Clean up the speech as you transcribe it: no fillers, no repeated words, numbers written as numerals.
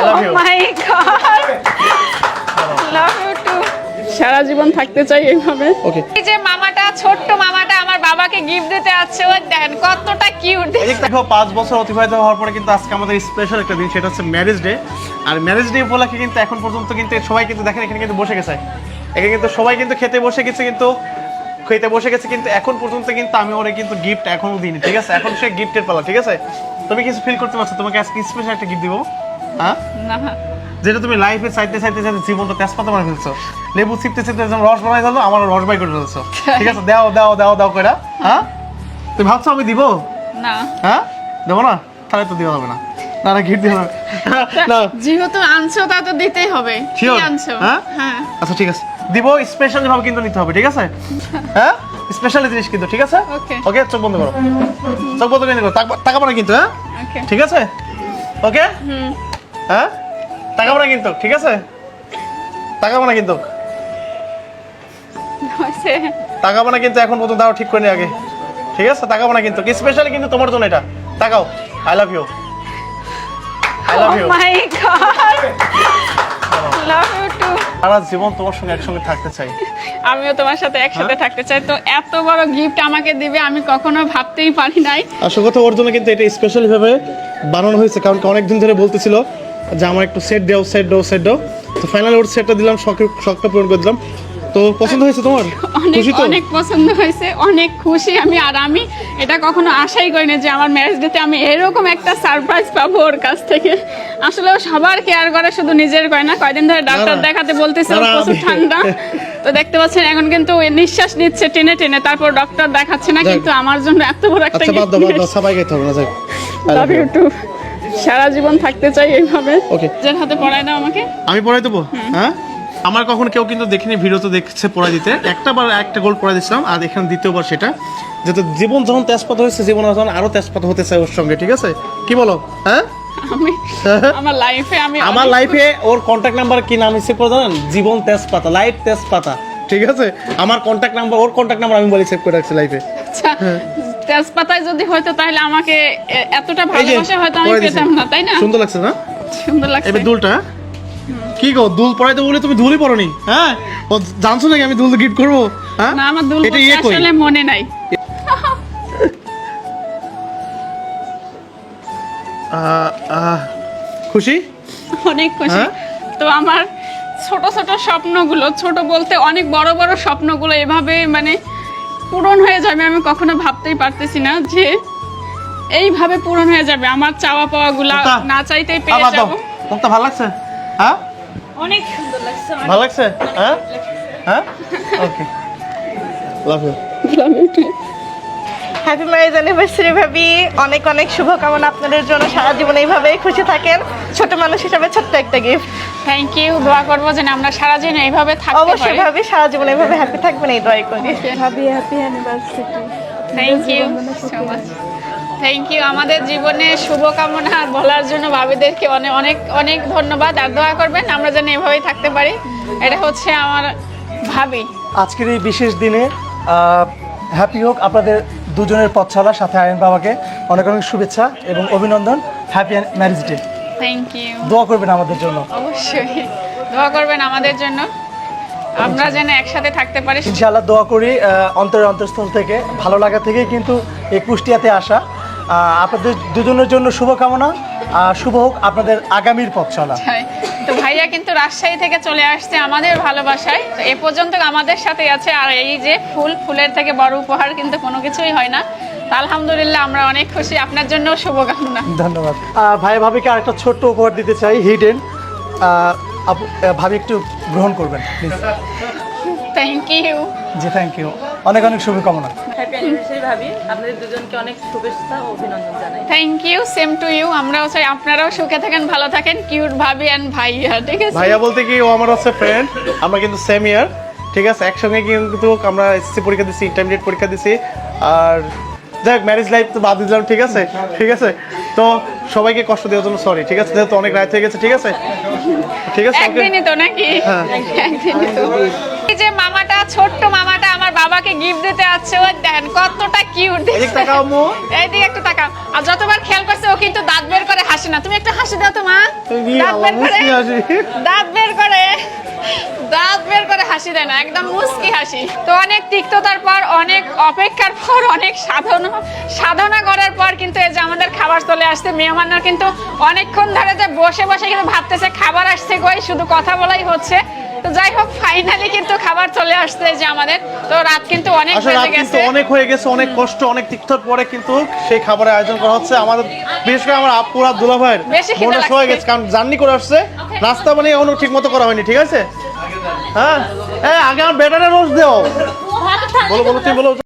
love you. Oh my God. Love you too. সারা জীবন থাকতে চাই এইভাবে। ওকে। এই যে মামাটা, ছোট্ট মামাটা আমার বাবাকে গিফট দিতে আসছে, ওই দেখেন কতটা কিউট। এই যে দেখো 5 বছর অতিবাহিত হওয়ার পরে কিন্তু আজকে আমাদের স্পেশাল একটা দিন, সেটা হচ্ছে ম্যারেজ ডে। আর ম্যারেজ ডে উপলক্ষে কিন্তু এখন পর্যন্ত কিন্তু সবাই কিন্তু দেখেন এখানে কিন্তু বসে গেছে, এখানে কিন্তু সবাই কিন্তু খেতে বসে গেছে, কিন্তু এখন পর্যন্ত কিন্তু আমি ওরে কিন্তু গিফট এখনো দিইনি, ঠিক আছে? এখন সে গিফটের পালা, ঠিক আছে? তুমি কিছু ফিল করতে পারছো তোমাকে আজকে স্পেশাল একটা গিফট দিব? হ্যাঁ, না যেটা তুমি লাইফে চাইতে জীবনটা তেজপাতা বানিয়ে ফেলছো, লেবু চিপতে যেমন রস বানাই ফেলো, আমার রস বাই করে ফেলছো, ঠিক আছে? দাও দাও দাও দাও করে। হ্যাঁ, তুমি ভাবছো আমি দিব? না। হ্যাঁ, দেবো না? তাহলে তো দেওয়া হবে না। না না, গিফট দেওয়া হবে না। যেহেতু আনছো তা তো দিতেই হবে। কি Sure? আনছো? হ্যাঁ হ্যাঁ। আচ্ছা ঠিক আছে, দিব। স্পেশালি ভাবে কিন্তু নিতে হবে, ঠিক আছে? হ্যাঁ, স্পেশালি জিনিস কিন্তু, ঠিক আছে? ওকে। ওকে, চোখ বন্ধ করো, চোখ বন্ধ করে করো, তাকাবো না কিন্তু। হ্যাঁ, ওকে। ঠিক আছে? ওকে। হ্যাঁ, তাকাবো না কিন্তু, ঠিক আছে? তাকাবো না কিন্তু, তাকাবো না কিন্তু, এখন পর্যন্ত দাও ঠিক করে নি আগে, ঠিক আছে? তাকাবো না কিন্তু, স্পেশালি কিন্তু তোমার জন্য এটা। তাকাও। I love you, I love you. Oh my God. Love you too. সারা জীবন তোমার সঙ্গে একসঙ্গে থাকতে চাই। আমিও তোমার সাথে একসাথে থাকতে চাই। তো এত বড় গিফট আমাকে দিবে আমি কখনো ভাবতেই পারি নাই। আসল কথা, ওর জন্য কিন্তু এটা স্পেশালি ভাবে বানানো হয়েছে, কারণ অনেকদিন ধরে বলতেছিল যে আমার একটু সেট দাও, সেট দাও, সেট দাও। তো ফাইনালি ওর সেটটা দিলাম, শখটা পূরণ করে দিলাম। তো পছন্দ হয়েছে তোমার? অনেক খুশি তো? অনেক পছন্দ হয়েছে, অনেক খুশি আমি। আর আমি এটা কখনো আশাই করিনি যে আমার ম্যারেজ ডেতে আমি এরকম একটা সারপ্রাইজ পাবো ওর কাছ থেকে। আসলে ও সবার কেয়ার করে, শুধু নিজের করে না। কয়দিন ধরে ডাক্তার দেখাতে বলতেছে ওর প্রচুর ঠান্ডা, তো দেখতে পাচ্ছেন এখন কিন্তু ও নিঃশ্বাস নিচ্ছে টেনে টেনে, তারপর ডক্টর দেখাচ্ছে না, কিন্তু আমার জন্য এত বড় একটা আচ্ছা বাদ দাও, বাদ দাও, সবাই খেতে হবে না, যাই। Love you two. সারা জীবন থাকতে চাই এইভাবে। ওকে। নিজের হাতে পড়ায় দাও আমাকে। আমি পড়াই দেবো? হ্যাঁ, আমার কখন কেউ কিন্তু দেখিনি, ভিডিও তো দেখছে পড়াই দিতে। একটা গোল্ড পড়াই দিচ্ছিলাম, আর এখানে দ্বিতীয়বার সেটা, যেহেতু জীবন যখন তেজপাতা হয়েছে, জীবন যখন আরো তেজপাতা হতে চাই ওর সঙ্গে, ঠিক আছে? কি বলো? হ্যাঁ, আমি আমার লাইফে আমার লাইফে ওর কন্ট্যাক্ট নাম্বার কি নাম সেভ করে জানেন? জীবন তেজপাতা, লাইফ তেজপাতা, ঠিক আছে? আমার কন্ট্যাক্ট নাম্বার, ওর কন্ট্যাক্ট নাম্বার আমি বলি সেভ করে রাখছি লাইফে। আচ্ছা, তেজপাতায় যদি হয়তো তাহলে আমাকে এতটা ভালোবাসা হয়তো আমি পেতাম না, তাই না? সুন্দর লাগছে না? সুন্দর লাগছে। এবার দুলটা কি গো, দুল পরাইতে বলে তুমি দুলই পরনি? হ্যাঁ, ও জানছো নাকি আমি দুল গিফট করবো? হ্যাঁ, না, আমার দুল এটা ইয়ে কই? আসলে মনে নাই। খুশি? অনেক খুশি। হ্যাঁ? তো আমার ছোট ছোট স্বপ্নগুলো, ছোট বলতে অনেক বড় বড় স্বপ্নগুলো এভাবে মানে পূরণ হয়ে যাবে আমি কখনো ভাবতেই পারতেছি না যে এইভাবে পূরণ হয়ে যাবে। আমার চাওয়া পাওয়াগুলা না চাইতেই পেয়ে যাব। তোমার ভালো লাগছে? হ্যাঁ, অনেক সুন্দর লাগছে। ভালো লাগছে? হ্যাঁ হ্যাঁ, okay, love you. Happy marriage anniversary ভাবি, অনেক অনেক শুভকামনা আপনাদের জন্য। সারা জীবন এইভাবেই খুশি থাকেন। ছোট মানুষ হিসাবে ছোট্ট একটা গিফট। Thank you. দোয়া করবো যেন আমরা সারা জীবন এইভাবে থাকতে অবশ্যই পারি। ভাবি, সারা জীবন এইভাবে হ্যাপি থাকবেন এই দোয়াই করি। ভাবি happy anniversary. Thank you so much. Thank you. আমাদের জীবনে শুভকামনা বলার জন্য ভাবিদেরকে অনেক অনেক অনেক ধন্যবাদ। আর দোয়া করবেন আমরা যেন এভাবেই থাকতে পারি। এটা হচ্ছে আমার ভাবি। আজকের এই বিশেষ দিনে হ্যাপি হোক আপনাদের দুজনের পথ চলা, সাথে আয়ন বাবাকে অনেক অনেক শুভেচ্ছা এবং অভিনন্দন। Happy marriage day. Thank you. দোয়া করবেন আমাদের জন্য। অবশ্যই দোয়া করবেন আমাদের জন্য, আমরা যেন একসাথে থাকতে পারি। ইনশাআল্লাহ দোয়া করি অন্তরের অন্তঃস্থল থেকে, ভালো লাগা থেকে কিন্তু এই কুষ্টিয়াতে আসা। আপনাদের দুজনের জন্য শুভকামনা। শুভ হোক আপনাদের আগামীর পথ চলা। তো ভাইয়া কিন্তু রাজশাহী থেকে চলে আসছে আমাদের ভালোবাসায়। তো এ পর্যন্ত আমাদের সাথে আছে। আর এই যে ফুলের থেকে বড় উপহার কিন্তু কোনো কিছুই হয় না। তো আলহামদুলিল্লাহ আমরা অনেক খুশি। আপনার জন্য শুভকামনা। ধন্যবাদ। ভাই ভাবিকে আরেকটা ছোট্ট উপহার দিতে চাই, হিডেন। ভাবি একটু গ্রহণ করবেন প্লিজ। Thank you. জি থ্যাংক ইউ, অনেক অনেক শুভকামনা। হ্যাপি অ্যানিভার্সারি ভাবি, আপনাদের দুজনকে অনেক শুভেচ্ছা ও অভিনন্দন জানাই। Thank you, same to you. আমরাও চাই আপনারাও সুখে থাকেন, ভালো থাকেন। কিউট ভাবি এন্ড ভাইয়া, ঠিক আছে? ভাইয়া বলতে কি, ও আমার হচ্ছে ফ্রেন্ড, আমরা কিন্তু সেম ইয়ার, ঠিক আছে? একসঙ্গে কিন্তু আমরা এসএসসি পরীক্ষা দিছি, ইন্টারমিডিয়েট পরীক্ষা দিছি। আর যাই হোক, ম্যারেজ লাইফ তো বাদ দিলাম, ঠিক আছে? ঠিক আছে, তো সবাইকে কষ্ট দেওয়ার জন্য সরি, ঠিক আছে? যেহেতু অনেক রাত হয়ে গেছে, ঠিক আছে? ঠিক আছে, একদিনই তো নাকি? হ্যাঁ। একদিনই তো। এই যে মামাটা, ছোট্ট মামাটা আমার বাবাকে গিফট দিতে আসছে। ওই দেখেন কতটা কিউট, এদিক তাকাও আম্মু। এইদিকে একটু তাকাও। আর যতবার খেয়াল করছে ও কিন্তু দাঁত বের করে হাসে না। তুমি একটু হাসি দাও তো মা, দাঁত বের করে, দাঁত বের করে, দাঁত বের করে হাসি দেয় না, একদম মুস্কি হাসি। তো অনেক তিক্ততার পর, অনেক অপেক্ষার পর, অনেক সাধনা করার পর কিন্তু এই যে আমাদের খাবার চলে আসছে। মেহমানরা কিন্তু অনেকক্ষণ ধরে যে বসে বসে কিন্তু ভাবতেছে খাবার আসছে কই, শুধু কথা বলাই হচ্ছে। তো যাই হোক ফাইনালি কিন্তু খাবার চলে আসছে যে আমাদের। তো রাত কিন্তু অনেক আসলে রাত বেজে কিন্তু গেছে। অনেক হয়ে গেছে, অনেক কষ্ট, অনেক তিক্তর পরে কিন্তু সেই খাবারের আয়োজন করা হচ্ছে। আমাদের বিশেষ করে আমার আপুর আর দুলা ভাইয়ের বেশি খিদে মনে লাগছে। হয়ে গেছে, কারণ জার্নি করে আসছে, নাস্তা বানিয়ে এখনো ঠিক মতো করা হয়নি। ঠিক আছে, হ্যাঁ, আগে আমার বেটারে রোজ দেও। বলো বলো, তুমি বলো।